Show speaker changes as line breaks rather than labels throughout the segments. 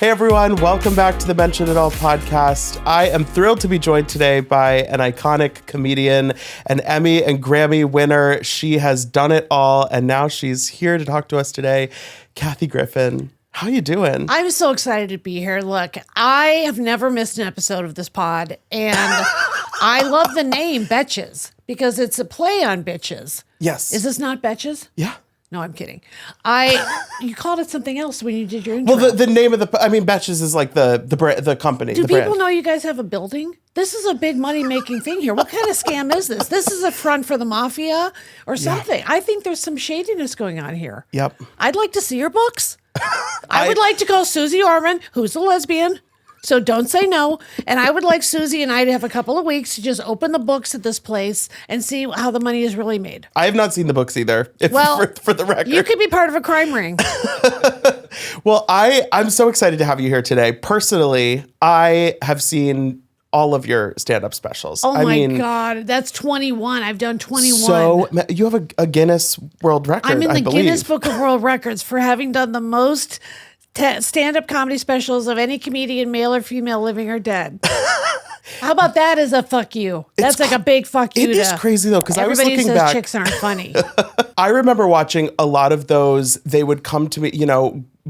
Hey everyone, welcome back to the Mention It All podcast. I am thrilled to be joined today by an iconic comedian, an Emmy and Grammy winner. She has done it all, and now she's here to talk to us today. Kathy Griffin, how you doing?
I'm so excited to be here. Look, I have never missed an episode of this pod, and I love the name Betches because it's a play on bitches.
Yes.
Is this not Betches?
Yeah.
No, I'm kidding. You called it something else when you did your intro.
Well, the name of Betches is like the company.
Do
the
people
brand.
know you guys have a building? This is a big money-making thing here. What kind of scam is this? This is a front for the mafia or something. Yeah. I think there's some shadiness going on here.
Yep.
I'd like to see your books. I would like to call Susie Orman, who's a lesbian. So don't say no. And I would like Susie and I to have a couple of weeks to just open the books at this place and see how the money is really made.
I have not seen the books either, for the record.
You could be part of a crime ring.
Well, I'm so excited to have you here today. Personally, I have seen all of your stand-up specials.
Oh my God, that's 21. I've done 21.
So you have a Guinness World Record,
I'm in the
believe.
Guinness Book of World Records for having done the most stand-up comedy specials of any comedian, male or female, living or dead. How about that as a fuck you? That's like a big fuck you.
It is crazy though, because I was looking
says
back.
Chicks aren't funny.
I remember watching a lot of those. They would come to me,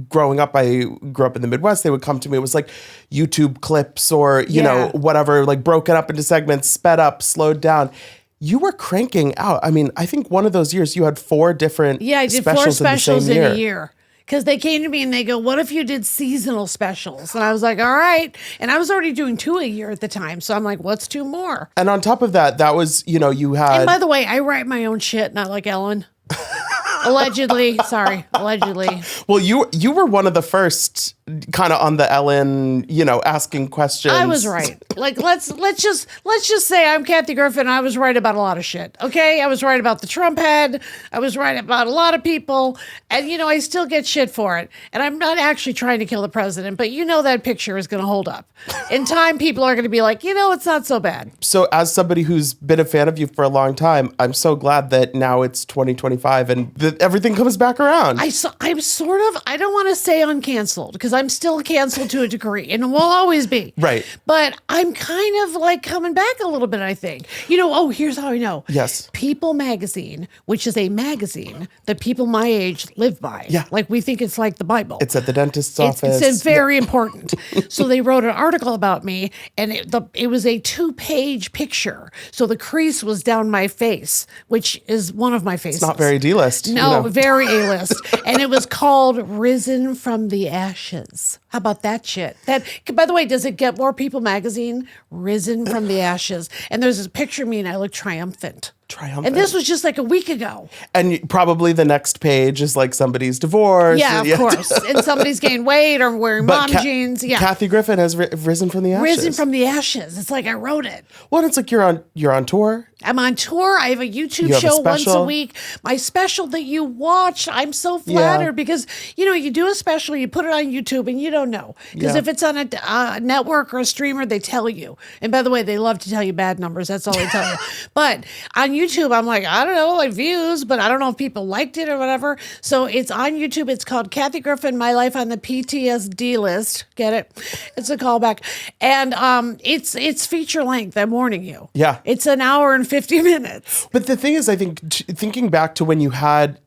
growing up, I grew up in the Midwest. They would come to me. It was like YouTube clips or, you know, whatever, like broken up into segments, sped up, slowed down. You were cranking out. I mean, I think one of those years you had 4 different
I did 4 specials in a year. Because they came to me and they go, what if you did seasonal specials? And I was like, all right. And I was already doing 2 a year at the time. So I'm like, what's 2 more?
And on top of that, that was, you had...
And by the way, I write my own shit, not like Ellen. Allegedly. Sorry. Allegedly.
Well, you were one of the first kind of on the Ellen, asking questions.
I was right. Like, let's just say I'm Kathy Griffin. I was right about a lot of shit. Okay. I was right about the Trump head. I was right about a lot of people. And, I still get shit for it. And I'm not actually trying to kill the president, but that picture is going to hold up. In time, people are going to be like, it's not so bad.
So as somebody who's been a fan of you for a long time, I'm so glad that now it's 2025 and that everything comes back around.
I'm sort of, I don't want to say uncanceled because I'm still canceled to a degree and will always be.
Right.
But I'm kind of like coming back a little bit, I think. Here's how I know.
Yes.
People Magazine, which is a magazine that people my age live by.
Yeah.
Like we think it's like the Bible.
It's at the dentist's office.
It's very important. So they wrote an article about me and it was a 2-page picture. So the crease was down my face, which is one of my faces.
It's not very D-list.
No, very A-list. And it was called Risen from the Ashes. How about that shit? That, by the way, does it get more People Magazine? Risen from the Ashes. And there's this picture of me and I look triumphant. And this was just like a week ago.
And probably the next page is like somebody's divorced.
Yeah, of course. And somebody's gained weight or wearing mom jeans. Yeah.
Kathy Griffin has risen from the ashes.
Risen from the ashes. It's like I wrote it.
Well, it's like you're on tour.
I'm on tour. I have a YouTube show once a week. My special that you watch, I'm so flattered because, you do a special, you put it on YouTube and you don't know. Because if it's on a network or a streamer, they tell you. And by the way, they love to tell you bad numbers. That's all they tell you. But on YouTube, I'm like, I don't know, like views, but I don't know if people liked it or whatever. So it's on YouTube. It's called Kathy Griffin, My Life on the PTSD List. Get it? It's a callback. And it's feature length. I'm warning you.
Yeah.
It's an hour and 50 minutes.
But the thing is, I think thinking back to when you had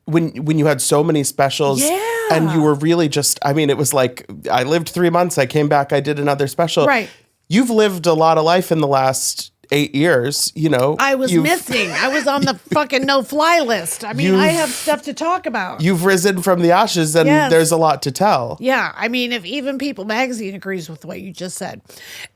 so many specials and you were really just, it was like I lived 3 months. I came back. I did another special.
Right.
You've lived a lot of life in the last 8 years,
I was missing. I was on the fucking no-fly list. I have stuff to talk about.
You've risen from the ashes and there's a lot to tell.
Yeah. If even People Magazine agrees with what you just said.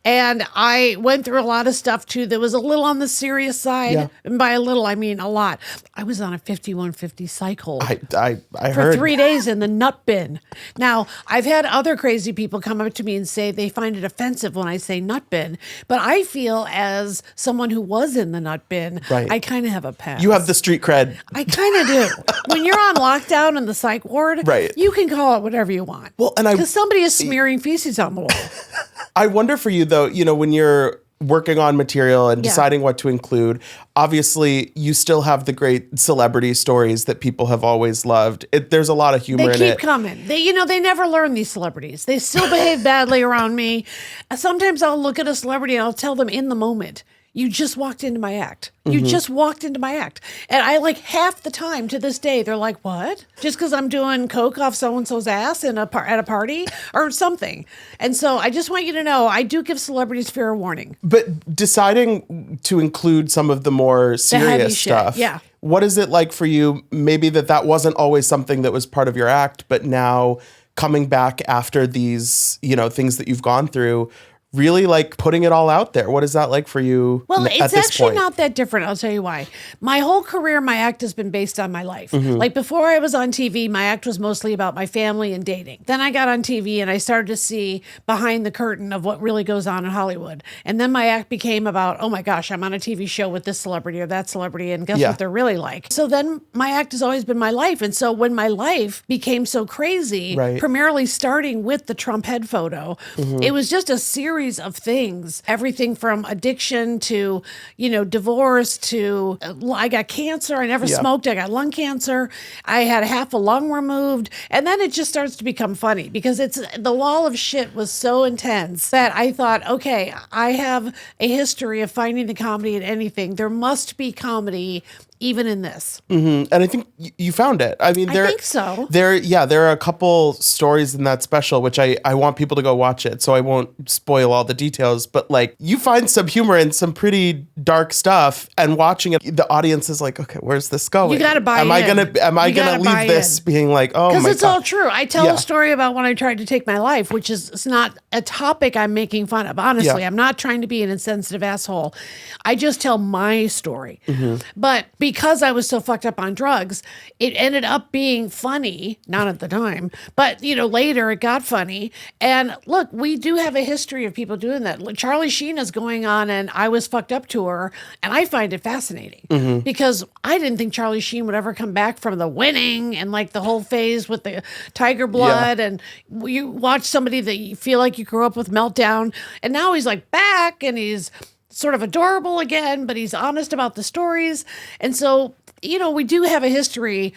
And I went through a lot of stuff too that was a little on the serious side. Yeah. And by a little, I mean a lot. I was on a 5150 cycle.
I
for
heard.
3 days in the nut bin. Now, I've had other crazy people come up to me and say they find it offensive when I say nut bin. But I feel as someone who was in the nut bin,
right.
I kind of have a pass.
You have the street cred.
I kind of do. When you're on lockdown in the psych ward,
right.
You can call it whatever you want.
Well, and
because somebody is smearing feces on the wall.
I wonder for you though, when you're working on material and deciding what to include. Obviously, you still have the great celebrity stories that people have always loved. There's a lot of humor in it.
They keep coming. They never learn, these celebrities. They still behave badly around me. Sometimes I'll look at a celebrity and I'll tell them in the moment, you just walked into my act. You just walked into my act. And I like half the time to this day, they're like, what? Just because I'm doing coke off so-and-so's ass at a party or something. And so I just want you to know, I do give celebrities fair warning.
But deciding to include some of the more serious stuff.
Yeah.
What is it like for you? Maybe that wasn't always something that was part of your act, but now coming back after these, things that you've gone through, really like putting it all out there. What is that like for you?
Well,
at
it's
this
actually
point?
not that different. I'll tell you why. My whole career, my act has been based on my life. Like before I was on TV, my act was mostly about my family and dating. Then I got on TV and I started to see behind the curtain of what really goes on in Hollywood. And then my act became about, oh my gosh, I'm on a TV show with this celebrity or that celebrity, and guess what they're really like. So then my act has always been my life. And so when my life became so crazy, primarily starting with the Trump head photo, it was just a series of things. Everything from addiction to, divorce to I got cancer. I never smoked. I got lung cancer. I had half a lung removed. And then it just starts to become funny because the wall of shit was so intense that I thought, okay, I have a history of finding the comedy in anything. There must be comedy even in this.
And I think you found it. I mean,
I think so.
There are a couple stories in that special, which I want people to go watch it, so I won't spoil all the details, but like you find some humor in some pretty dark stuff, and watching it, the audience is like, okay, where's this going?
You got to buy
Am I gonna leave this being like, oh my God?
Because it's all true. I tell a story about when I tried to take my life, which is it's not a topic I'm making fun of. Honestly, I'm not trying to be an insensitive asshole. I just tell my story. But because I was so fucked up on drugs, it ended up being funny, not at the time, but later it got funny. And look, we do have a history of people doing that. Charlie Sheen is going on and I Was Fucked Up tour, and I find it fascinating because I didn't think Charlie Sheen would ever come back from the winning and like the whole phase with the tiger blood. And you watch somebody that you feel like you grew up with meltdown, and now he's like back and he's sort of adorable again, but he's honest about the stories. And so, we do have a history,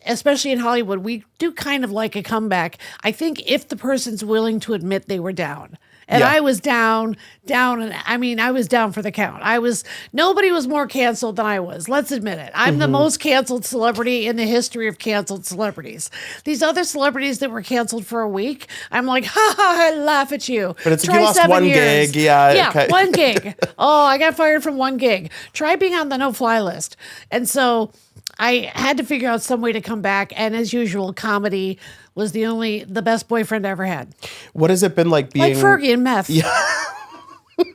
especially in Hollywood. We do kind of like a comeback. I think if the person's willing to admit they were down. And I was down, and I mean, I was down for the count. Nobody was more canceled than I was. Let's admit it. I'm the most canceled celebrity in the history of canceled celebrities. These other celebrities that were canceled for a week, I'm like, ha ha, I laugh at you.
But it's like you lost one gig.
Yeah, one gig. Oh, I got fired from one gig. Try being on the no-fly list. And so I had to figure out some way to come back. And as usual, comedy was the best boyfriend I ever had.
What has it been like being...
Like Fergie and meth. Yeah.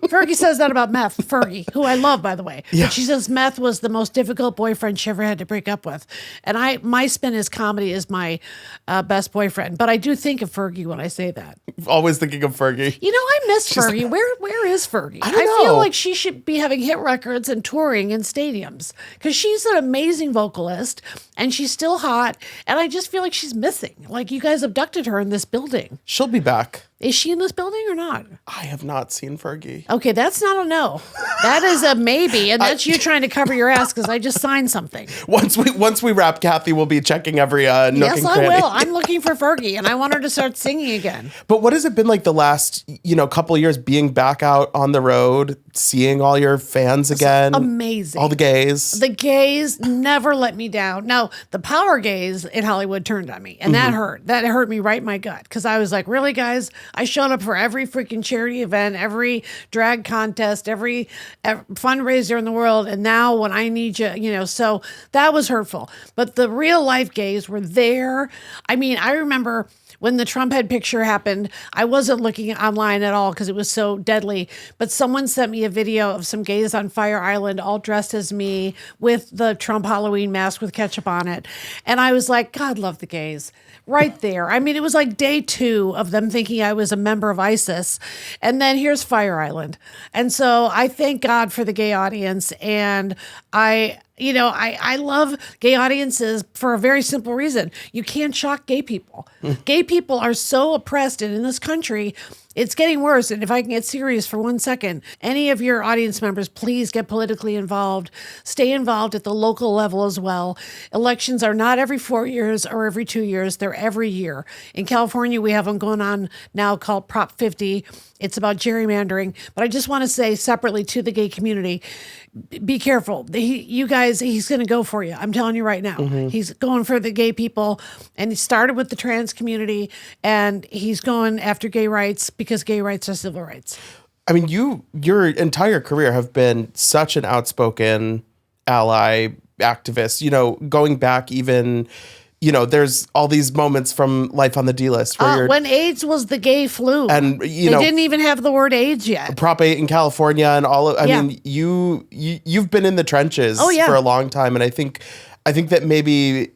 Fergie says that about meth. Fergie, who I love, by the way. Yeah. But she says meth was the most difficult boyfriend she ever had to break up with. And my spin is comedy is my best boyfriend. But I do think of Fergie when I say that.
Always thinking of Fergie.
I miss Fergie. Where is Fergie?
I don't know.
Feel like she should be having hit records and touring in stadiums because she's an amazing vocalist and she's still hot. And I just feel like she's missing. Like you guys abducted her in this building.
She'll be back.
Is she in this building or not?
I have not seen Fergie.
Okay, that's not a no. That is a maybe, and that's you trying to cover your ass because I just signed something.
Once we wrap, Kathy will be checking every nook and cranny.
Yes, I will. I'm looking for Fergie, and I want her to start singing again.
But what has it been like the last couple of years being back out on the road, seeing all your fans again?
Amazing.
All the gays.
The gays never let me down. Now, the power gays in Hollywood turned on me, and that hurt. That hurt me right in my gut because I was like, really, guys? I showed up for every freaking charity event, every drag contest, every fundraiser in the world. And now when I need you, so that was hurtful. But the real life gays were there. I mean, I remember when the Trump head picture happened, I wasn't looking online at all because it was so deadly. But someone sent me a video of some gays on Fire Island all dressed as me with the Trump Halloween mask with ketchup on it. And I was like, God love the gays. Right there. I mean, it was like day 2 of them thinking I was a member of ISIS. And then here's Fire Island. And so I thank God for the gay audience. And I love gay audiences for a very simple reason. You can't shock gay people. Gay people are so oppressed, and in this country, It's getting worse. And if I can get serious for 1 second, any of your audience members, please get politically involved. Stay involved at the local level as well. Elections are not every 4 years or every 2 years. They're every year. In California, we have one going on now called Prop 50. It's about gerrymandering. But I just want to say separately to the gay community, be careful. You guys, he's going to go for you. I'm telling you right now. He's going for the gay people. And he started with the trans community. And he's going after gay rights because gay rights are civil rights.
I mean, your entire career have been such an outspoken ally, activist, going back even, there's all these moments from Life on the D-List where
when AIDS was the gay flu, and they didn't even have the word AIDS yet.
Prop 8 in California and all of, I mean, you've been in the trenches for a long time. And I think that maybe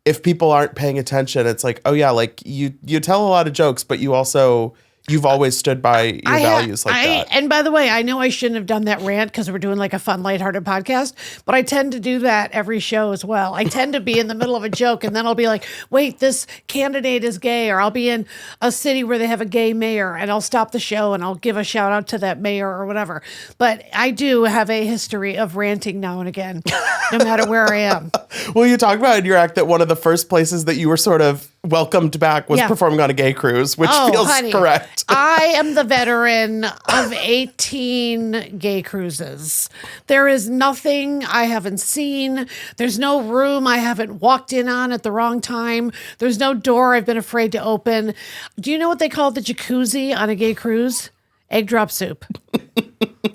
if people aren't paying attention, it's like, oh yeah, like you tell a lot of jokes, but you've always stood by your values like that.
And by the way, I know I shouldn't have done that rant because we're doing like a fun, lighthearted podcast, but I tend to do that every show as well. I tend to be in the middle of a joke and then I'll be like, wait, this candidate is gay, or I'll be in a city where they have a gay mayor and I'll stop the show and I'll give a shout out to that mayor or whatever. But I do have a history of ranting now and again, no matter where I am.
Well, you talk about in your act that one of the first places that you were sort of welcomed back was performing on a gay cruise, which feels correct.
I am the veteran of 18 gay cruises. There is nothing I haven't seen. There's no room I haven't walked in on at the wrong time. There's no door I've been afraid to open. Do you know what they call the jacuzzi on a gay cruise? Egg drop soup.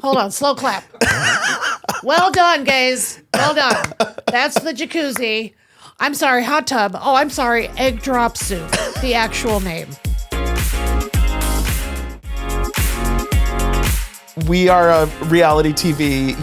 Hold on, slow clap. Well done, gays. Well done. That's the jacuzzi. I'm sorry, hot tub. Oh, I'm sorry, egg drop soup, the actual name.
We are a reality TV,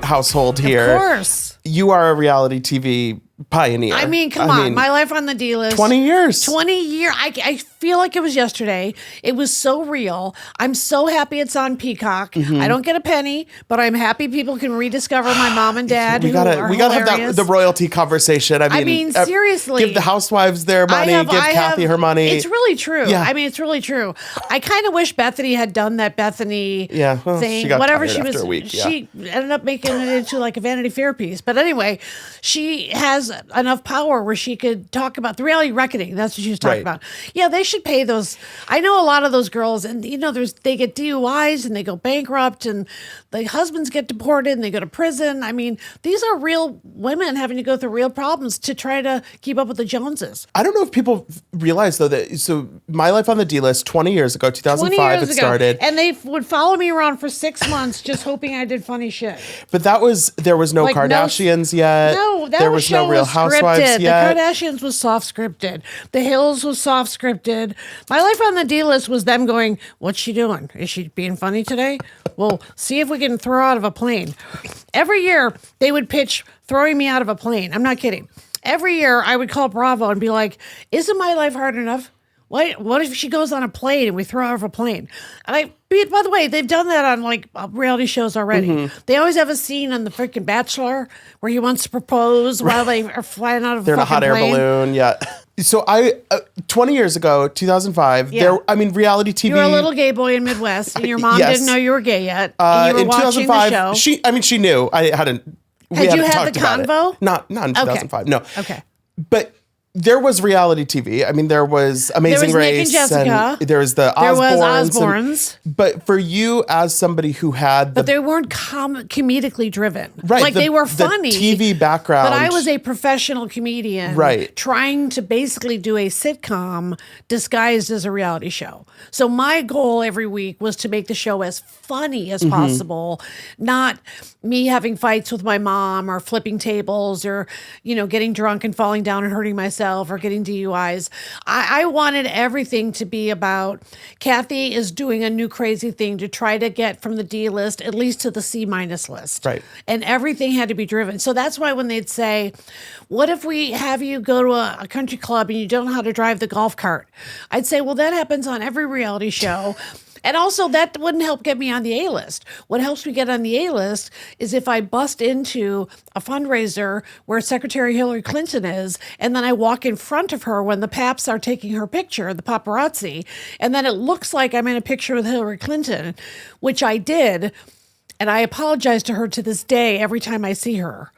household here.
Of course.
You are a reality TV pioneer.
I mean, come on. My Life on the D-List.
20 years.
20 years. I feel like it was yesterday. It was so real. I'm so happy it's on Peacock. I don't get a penny, but I'm happy people can rediscover my mom and dad. We gotta
have the royalty conversation. I mean,
seriously.
Give the housewives their money. Give Kathy her money.
It's really true.
Yeah.
I mean, it's really true. I kind of wish Bethany had done that Bethany thing.
She got
whatever
tired
she was.
After a week,
she ended up making it into like a Vanity Fair piece. But anyway, she has enough power where she could talk about the reality reckoning. That's what she was talking about. Yeah, they should pay those. I know a lot of those girls, and they get DUIs and they go bankrupt, and the husbands get deported and they go to prison. I mean, these are real women having to go through real problems to try to keep up with the Joneses.
I don't know if people realize though that My Life on the D-List 20 years ago, 2005 it started,
and they would follow me around for 6 months just hoping I did funny shit.
But there was no Kardashians yet.
No,
there was no Real Housewives yet.
The Kardashians was soft scripted. The Hills was soft scripted. My Life on the D-List was them going, what's she doing? Is she being funny today? Well, see if we can throw her out of a plane. Every year they would pitch throwing me out of a plane. I'm not kidding. Every year I would call Bravo and be like, isn't my life hard enough? What if she goes on a plane and we throw her out of a plane? And by the way, they've done that on like reality shows already. They always have a scene on the freaking Bachelor where he wants to propose while they are flying out of a fucking plane.
They're in a hot air balloon, yeah. So 20 years ago, 2005, reality TV.
You were a little gay boy in Midwest, and your mom didn't know you were gay yet. And you were watching the show.
She knew. I hadn't.
Had you had the convo?
Not in 2005. No.
Okay.
But there was reality TV. I mean, there was Amazing Race.
Nick and Jessica.
And there was the
Osbournes.
But for you, as somebody who had
but they weren't comedically driven.
Right.
Like they were funny.
The TV background.
But I was a professional comedian.
Right.
Trying to basically do a sitcom disguised as a reality show. So my goal every week was to make the show as funny as possible. Not me having fights with my mom or flipping tables or, getting drunk and falling down and hurting myself or getting DUIs. I wanted everything to be about Kathy is doing a new crazy thing to try to get from the D list at least to the C- list.
Right.
And everything had to be driven. So that's why when they'd say, what if we have you go to a country club and you don't know how to drive the golf cart? I'd say, well, that happens on every reality show. And also, that wouldn't help get me on the A-list. What helps me get on the A-list is if I bust into a fundraiser where Secretary Hillary Clinton is, and then I walk in front of her when the paps are taking her picture, the paparazzi, and then it looks like I'm in a picture with Hillary Clinton, which I did, and I apologize to her to this day every time I see her.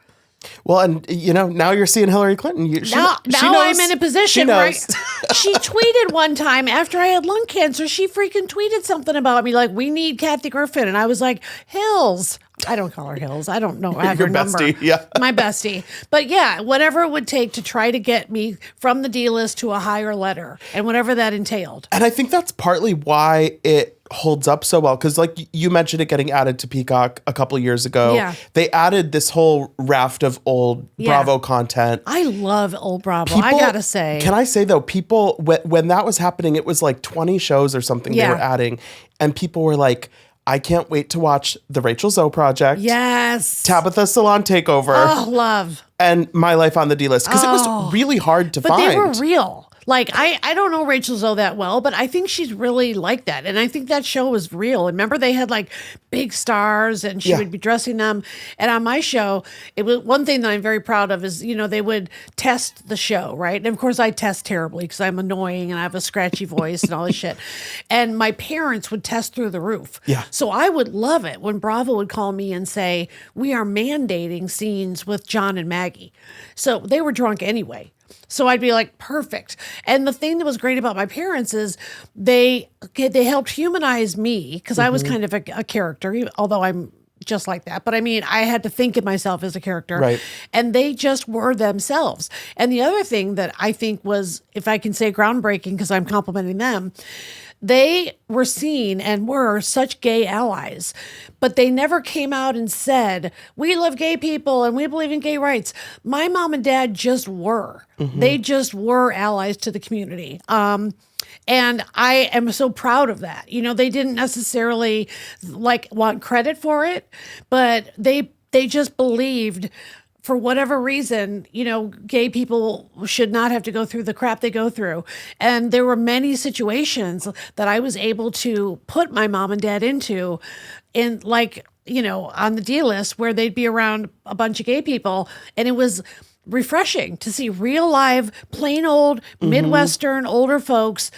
Well, and now you're seeing Hillary Clinton.
Now I'm in a position where she tweeted one time after I had lung cancer. She freaking tweeted something about me like, "We need Kathy Griffin," and I was like, "Hills." I don't call her Hills. I don't know. I have her number.
Bestie, yeah.
My bestie. But yeah, whatever it would take to try to get me from the D list to a higher letter, and whatever that entailed.
And I think that's partly why it holds up so well, because like you mentioned it getting added to Peacock a couple years ago.
Yeah.
They added this whole raft of old Bravo content.
I love old Bravo. I gotta say.
Can I say though, people when that was happening, it was like 20 shows or something they were adding, and people were like, I can't wait to watch the Rachel Zoe Project.
Yes.
Tabitha Salon Takeover.
Oh, love.
And My Life on the D List. Because it was really hard to find.
But they were real. Like, I don't know Rachel Zoe that well, but I think she's really like that. And I think that show was real. And remember, they had like big stars and she would be dressing them. And on my show, it was one thing that I'm very proud of is, they would test the show, right? And of course, I test terribly because I'm annoying and I have a scratchy voice and all this shit. And my parents would test through the roof.
Yeah.
So I would love it when Bravo would call me and say, we are mandating scenes with John and Maggie. So they were drunk anyway. So I'd be like, perfect. And the thing that was great about my parents is they helped humanize me because I was kind of a character, although I'm just like that. But I mean, I had to think of myself as a character.
Right.
And they just were themselves. And the other thing that I think was, if I can say groundbreaking because I'm complimenting them, they were seen and were such gay allies, but they never came out and said, we love gay people and we believe in gay rights. My mom and dad just were. They just were allies to the community. And I am so proud of that. They didn't necessarily want credit for it, but they just believed, for whatever reason, gay people should not have to go through the crap they go through. And there were many situations that I was able to put my mom and dad into on the D list where they'd be around a bunch of gay people. And it was refreshing to see real live, plain old Midwestern older folks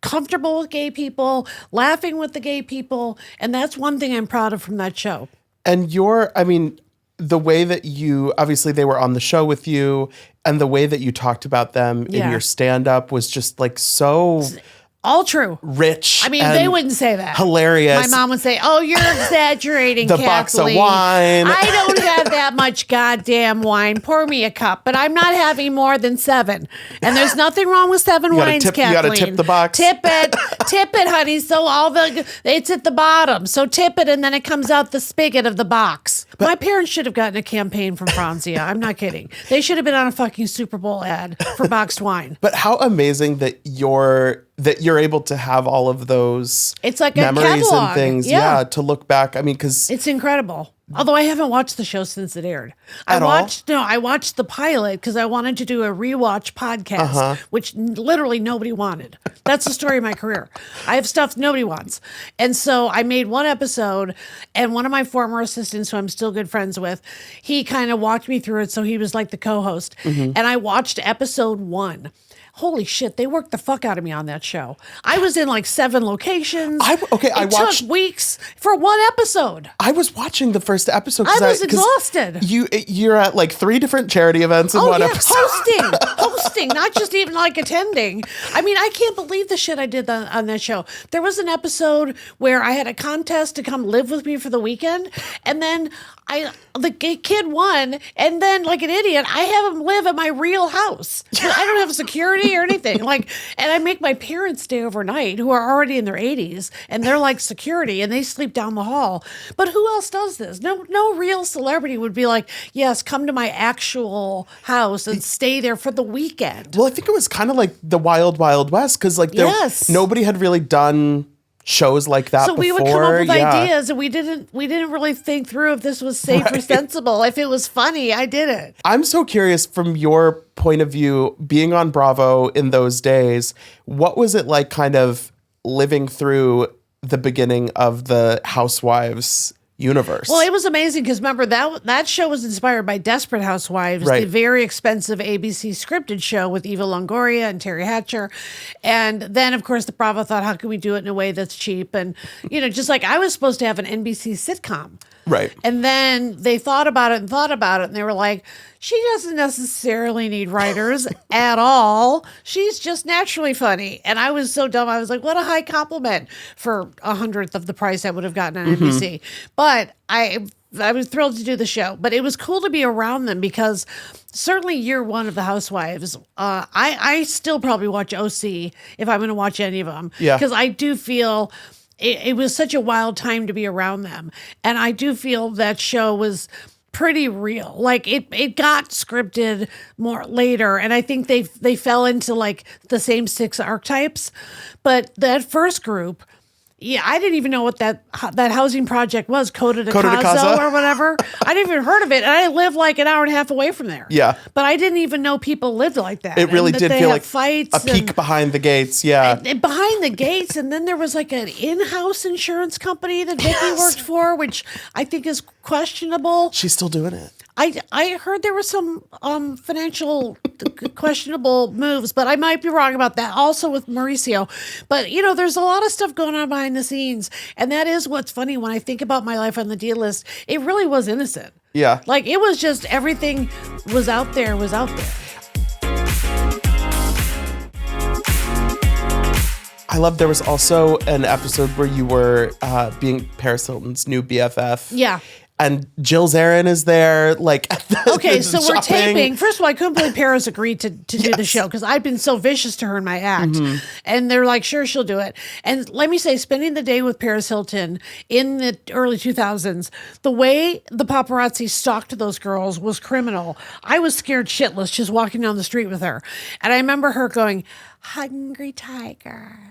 comfortable with gay people, laughing with the gay people. And that's one thing I'm proud of from that show.
And the way that obviously they were on the show with you, and the way that you talked about them in your stand-up was just like so...
All true.
Rich.
They wouldn't say that.
Hilarious.
My mom would say, oh, you're exaggerating,
the
Kathleen.
Box of wine.
I don't have that much goddamn wine. Pour me a cup, but I'm not having more than 7. And there's nothing wrong with 7 wines, Kathleen.
You got to tip the box.
Tip it, honey. So it's at the bottom. So tip it, and then it comes out the spigot of the box. My parents should have gotten a campaign from Franzia. I'm not kidding. They should have been on a fucking Super Bowl ad for boxed wine.
But how amazing that you're able to have all of those
it's like
memories
a catalog.
And things. Yeah, to look back. Because
it's incredible. Although I haven't watched the show since it aired. I watched the pilot because I wanted to do a rewatch podcast, which literally nobody wanted. That's the story of my career. I have stuff nobody wants. And so I made one episode, and one of my former assistants, who I'm still good friends with, he kind of walked me through it. So he was like the co-host. And I watched episode 1. Holy shit, they worked the fuck out of me on that show. I was in like 7 locations. It took weeks for one episode.
I was watching the first episode.
I was exhausted.
You're at like 3 different charity events in one episode.
Hosting, not just even like attending. I can't believe the shit I did on that show. There was an episode where I had a contest to come live with me for the weekend, and then the kid won, and then like an idiot, I have him live at my real house. I don't have security or anything. And I make my parents stay overnight, who are already in their 80s, and they're like security, and they sleep down the hall. But who else does this? No real celebrity would be like, yes, come to my actual house and stay there for the weekend.
Well, I think it was kind of like the Wild Wild West, because nobody had really done shows like that before. So we would come up with
ideas, and we didn't really think through if this was safe or sensible. If it was funny, I did it.
I'm so curious, from your point of view, being on Bravo in those days, what was it like kind of living through the beginning of the Housewives universe.
Well, it was amazing because remember that show was inspired by Desperate Housewives,
right.
the very expensive ABC scripted show with Eva Longoria and Terry Hatcher. And then, of course, the Bravo thought, how can we do it in a way that's cheap? And, just like I was supposed to have an NBC sitcom.
Right.
And then they thought about it, and they were like, she doesn't necessarily need writers at all. She's just naturally funny. And I was so dumb. I was like, what a high compliment for 100th of the price I would have gotten on NBC. But I was thrilled to do the show. But it was cool to be around them because certainly year one of the Housewives, I still probably watch OC if I'm going to watch any of them.
Yeah.
Because I do feel... It was such a wild time to be around them. And I do feel that show was pretty real. Like it got scripted more later. And I think they fell into like the same 6 archetypes. But that first group, yeah, I didn't even know what that housing project was, Coda de Casa or whatever. I didn't even heard of it. And I live like an hour and a half away from there.
Yeah.
But I didn't even know people lived like that.
It really did feel like
fights
a peek behind the gates. Yeah.
And behind the gates. And then there was like an in-house insurance company that Vicky worked for, which I think is questionable.
She's still doing it.
I heard there were some financial questionable moves, but I might be wrong about that. Also with Mauricio. But, there's a lot of stuff going on behind the scenes. And that is what's funny when I think about my life on the deal list. It really was innocent.
Yeah.
Like it was just everything was out there.
I love there was also an episode where you were being Paris Hilton's new BFF.
Yeah.
And Jill Zarin is there, like.
Okay, so we're taping. First of all, I couldn't believe Paris agreed to do the show because I've been so vicious to her in my act. And they're like, sure, she'll do it. And let me say, spending the day with Paris Hilton in the early 2000s, the way the paparazzi stalked those girls was criminal. I was scared shitless just walking down the street with her. And I remember her going, hungry tiger.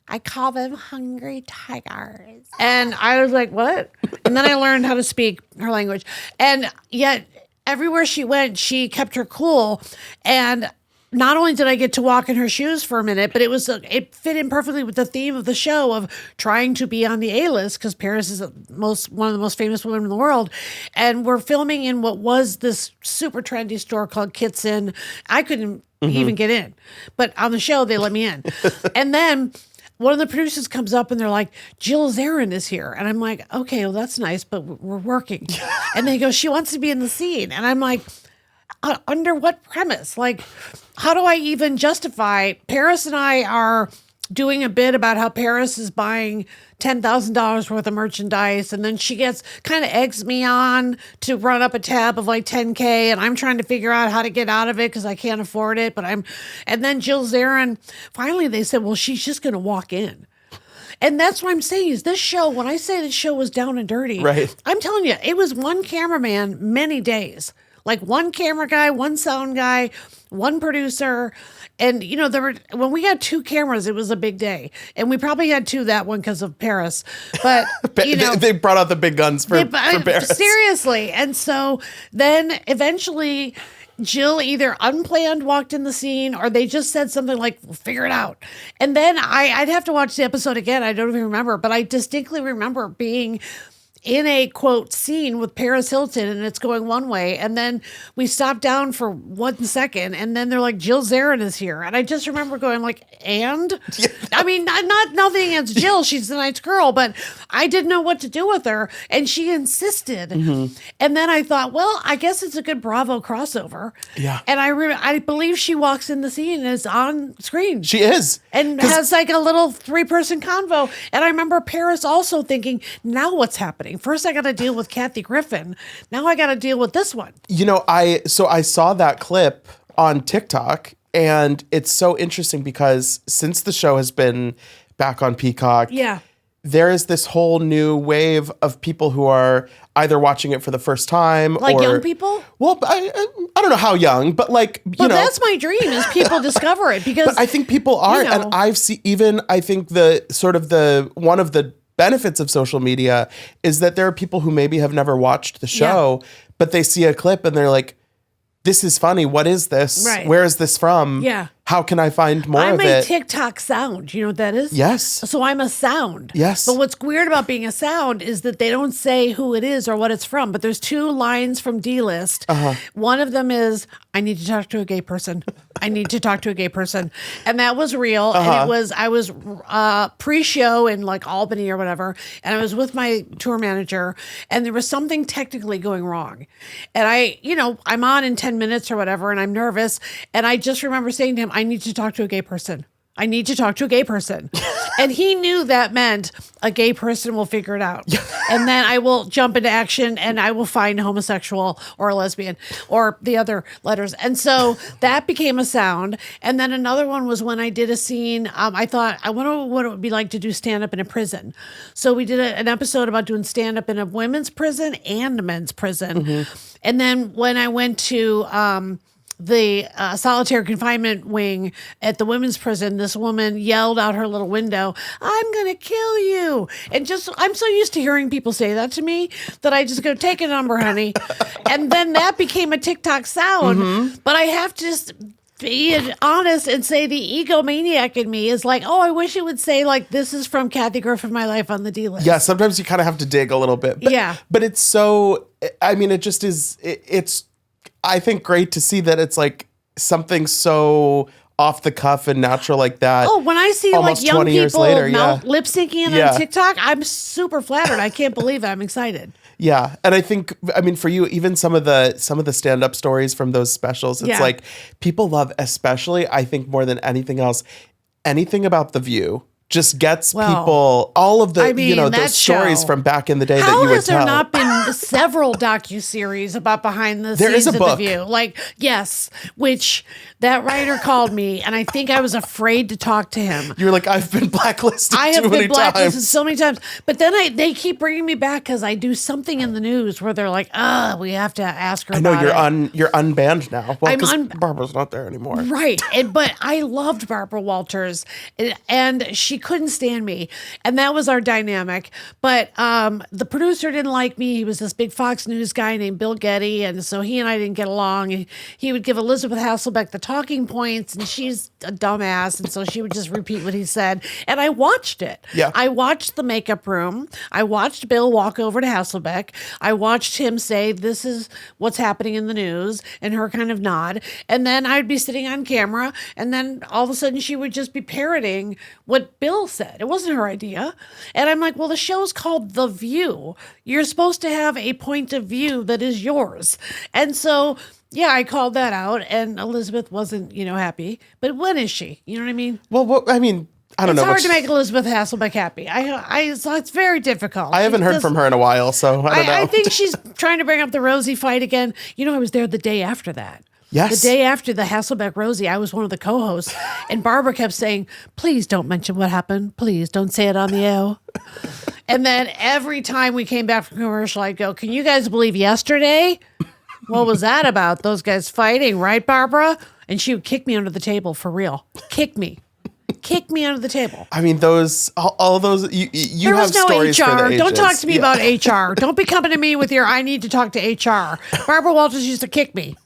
I call them hungry tigers. And I was like, what? And then I learned how to speak her language. And yet, everywhere she went, she kept her cool. And not only did I get to walk in her shoes for a minute, but it fit in perfectly with the theme of the show of trying to be on the A-list because Paris is one of the most famous women in the world. And we're filming in what was this super trendy store called Kitson. I couldn't even get in. But on the show, they let me in. And then one of the producers comes up and they're like, Jill Zarin is here. And I'm like, okay, well, that's nice, but we're working. And they go, she wants to be in the scene. And I'm like, under what premise? Like, how do I even justify? Paris and I are doing a bit about how Paris is buying $10,000 worth of merchandise. And then she kind of eggs me on to run up a tab of like 10K. And I'm trying to figure out how to get out of it because I can't afford it. And then Jill Zarin, finally they said, well, she's just going to walk in. And that's what I'm saying is this show, when I say this show was down and dirty,
right.
I'm telling you, it was one cameraman many days. Like one camera guy, one sound guy, one producer. And, when we had 2 cameras, it was a big day. And we probably had 2 that one because of Paris. But,
they brought out the big guns for Paris.
Seriously. And so then eventually Jill either unplanned walked in the scene or they just said something like, we'll figure it out. And then I'd have to watch the episode again. I don't even remember. But I distinctly remember being in a, quote, scene with Paris Hilton, and it's going one way. And then we stop down for 1 second, and then they're like, Jill Zarin is here. And I just remember going like, and? Yeah. I mean, not nothing against Jill. She's a nice girl, but I didn't know what to do with her. And she insisted. And then I thought, well, I guess it's a good Bravo crossover.
Yeah.
And I believe she walks in the scene and is on screen.
She is.
And has like a little 3-person convo. And I remember Paris also thinking, now what's happening? First, I got to deal with Kathy Griffin. Now I got to deal with this one.
I saw that clip on TikTok, and it's so interesting because since the show has been back on Peacock, there is this whole new wave of people who are either watching it for the first time,
like young people.
Well, I don't know how young, but
that's my dream is people discover it because
but I think people are, and I've seen I think one of the benefits of social media is that there are people who maybe have never watched the show, but they see a clip and they're like, this is funny. What is this?
Right.
Where is this from?
Yeah.
How can I find more of it?
I'm a TikTok sound. You know what that is?
Yes.
So I'm a sound.
Yes.
But what's weird about being a sound is that they don't say who it is or what it's from. But there's 2 lines from D-List. One of them is, I need to talk to a gay person. I need to talk to a gay person. And that was real. And I was pre-show in like Albany or whatever. And I was with my tour manager and there was something technically going wrong. And I'm on in 10 minutes or whatever and I'm nervous. And I just remember saying to him, I need to talk to a gay person. I need to talk to a gay person. And he knew that meant a gay person will figure it out. And then I will jump into action and I will find a homosexual or a lesbian or the other letters. And so that became a sound. And then another one was when I did a scene. I thought, I wonder what it would be like to do stand-up in a prison. So we did an episode about doing stand-up in a women's prison and a men's prison. And then when I went to the solitary confinement wing at the women's prison, this woman yelled out her little window, I'm going to kill you. And I'm so used to hearing people say that to me that I just go, take a number, honey. And then that became a TikTok sound. But I have to just be honest and say the egomaniac in me is like, oh, I wish it would say like, this is from Kathy Griffin, My Life on the D-List.
Yeah, sometimes you kind of have to dig a little bit. But it's so, I mean, it just is, it's, I think, great to see that it's like something so off the cuff and natural like that.
Oh, when I see like young people lip syncing on TikTok, I'm super flattered. I can't believe it. I'm excited.
Yeah. And I think, I mean, for you, even some of the stand-up stories from those specials, it's like people love, especially, I think more than anything else, anything about The View. Just gets people, all of the, those stories from back in the day that you would tell. How has there
not been several docuseries about behind the scenes of The View? Like, yes, which that writer called me, and I think I was afraid to talk to him.
You were like, I've been blacklisted
I have been blacklisted so many times. But then they keep bringing me back because I do something in the news where they're like, we have to ask her about it. I know,
you're unbanned now. Well, because Barbara's not there anymore.
Right. But I loved Barbara Walters, and she couldn't stand me. And that was our dynamic. But the producer didn't like me. He was this big Fox News guy named Bill Getty. And so he and I didn't get along. He would give Elizabeth Hasselbeck the talking points, and she's a dumbass. And so she would just repeat what he said. And I watched it.
Yeah.
I watched the makeup room. I watched Bill walk over to Hasselbeck. I watched him say, this is what's happening in the news, and her kind of nod. And then I'd be sitting on camera, and then all of a sudden she would just be parroting what Bill said. It wasn't her idea. And I'm like, well, the show's called The View. You're supposed to have a point of view that is yours. And so, yeah, I called that out, and Elizabeth wasn't, happy. But when is she? You know what I mean?
Well, I mean, I don't know.
It's hard to make Elizabeth Hasselbeck happy. So it's very difficult.
I haven't heard from her in a while, so I don't know.
I think she's trying to bring up the Rosie fight again. I was there the day after that.
Yes.
The day after the Hasselbeck Rosie, I was one of the co-hosts, and Barbara kept saying, please don't mention what happened. Please don't say it on the air. And then every time we came back from commercial, I'd go, can you guys believe yesterday? What was that about? Those guys fighting, right, Barbara? And she would kick me under the table for real. Kick me under the table.
I mean, all those, you have stories
HR.
for the ages.
Don't talk to me about HR. Don't be coming to me with your, I need to talk to HR. Barbara Walters used to kick me.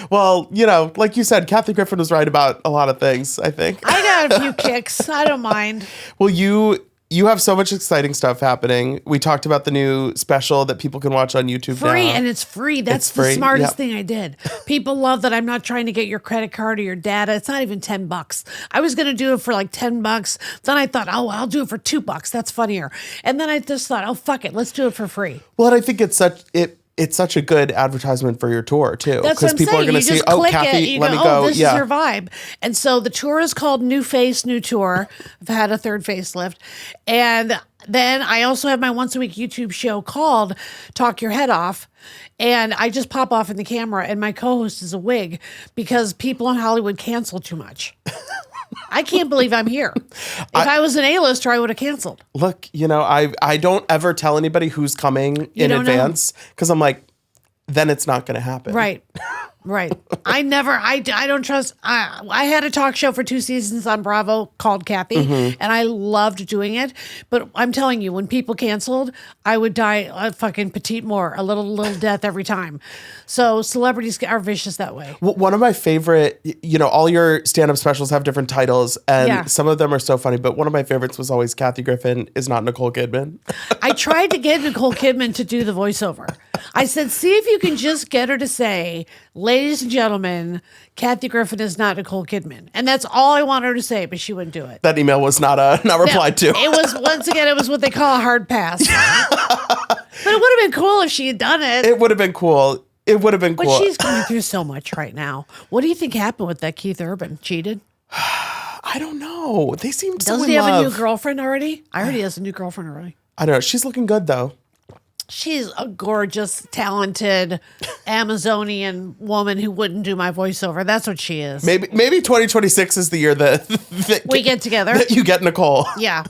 Well, like you said, Kathy Griffin was right about a lot of things, I think.
I got a few kicks. I don't mind.
Well, you have so much exciting stuff happening. We talked about the new special that people can watch on YouTube now.
And it's free. That's the smartest thing I did. People love that I'm not trying to get your credit card or your data. It's not even $10. I was going to do it for like $10. Then I thought, I'll do it for $2. That's funnier. And then I just thought, fuck it. Let's do it for free.
Well, and I think it's such a good advertisement for your tour too.
That's what I'm
people
saying.
are going to see,
Kathy,
let me go.
This is your vibe. And so the tour is called New Face, New Tour. I've had a third facelift. And then I also have my once a week YouTube show called Talk Your Head Off. And I just pop off in the camera, and my co-host is a wig because people in Hollywood cancel too much. I can't believe I'm here. If I was an A-lister, I would have canceled.
Look, I don't ever tell anybody who's coming in advance because I'm like, then it's not going to happen.
Right. Right. I don't trust. I had a talk show for 2 seasons on Bravo called Kathy, and I loved doing it. But I'm telling you, when people canceled, I would die a fucking petite mort, a little death every time. So celebrities are vicious that way.
Well, one of my favorite, all your stand-up specials have different titles, and some of them are so funny, but one of my favorites was always Kathy Griffin is not Nicole Kidman.
I tried to get Nicole Kidman to do the voiceover. I said, see if you can just get her to say, ladies and gentlemen, Kathy Griffin is not Nicole Kidman. And that's all I wanted her to say, but she wouldn't do it.
That email was not replied to.
It was, once again, it was what they call a hard pass. But it would have been cool if she had done it.
It would have been cool.
But she's going through so much right now. What do you think happened with that Keith Urban? Cheated?
I don't know. They seem so
Doesn't he have a new girlfriend already? I heard he has a new girlfriend already.
I don't know. She's looking good, though.
She's a gorgeous, talented Amazonian woman who wouldn't do my voiceover. That's what she is.
Maybe 2026 is the year that
we get together.
That you get Nicole.
Yeah.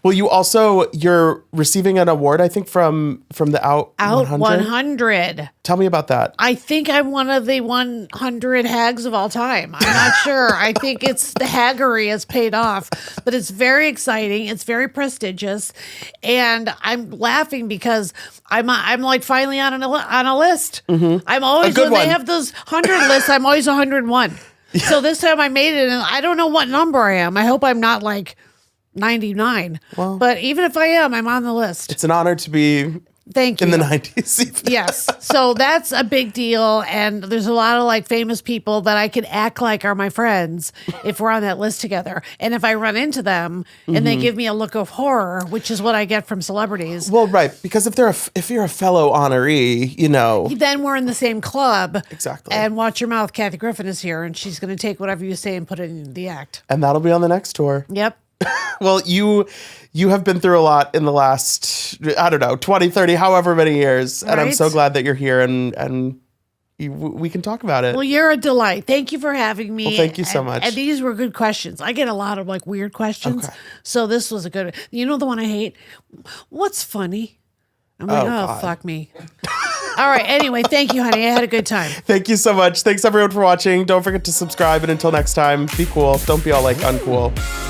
Well, you're receiving an award, I think, from the Out
100.
Tell me about that.
I think I'm one of the 100 hags of all time. I'm not sure. I think it's the haggery has paid off, but it's very exciting. It's very prestigious, and I'm laughing because I'm like finally on a list. Mm-hmm. I'm always when they have those 100 lists. I'm always 101. Yeah. So this time I made it, and I don't know what number I am. I hope I'm not like 99. Well, but even if I am, I'm on the list.
It's an honor to be
Thank you.
In the 90s.
Yes. So that's a big deal. And there's a lot of like famous people that I could act like are my friends if we're on that list together. And if I run into them and they give me a look of horror, which is what I get from celebrities.
Well, right. Because if you're a fellow honoree,
then we're in the same club.
Exactly.
And watch your mouth. Kathy Griffin is here and she's going to take whatever you say and put it in the act.
And that'll be on the next tour.
Yep.
Well, you have been through a lot in the last, 20, 30, however many years. And I'm so glad that you're here and we can talk about it.
Well, you're a delight. Thank you for having me.
Well, thank you so much.
And these were good questions. I get a lot of like weird questions. Okay. So this was a good, the one I hate? What's funny? I'm like, oh fuck me. All right. Anyway, thank you, honey. I had a good time.
Thank you so much. Thanks everyone for watching. Don't forget to subscribe. And until next time, be cool. Don't be all like uncool.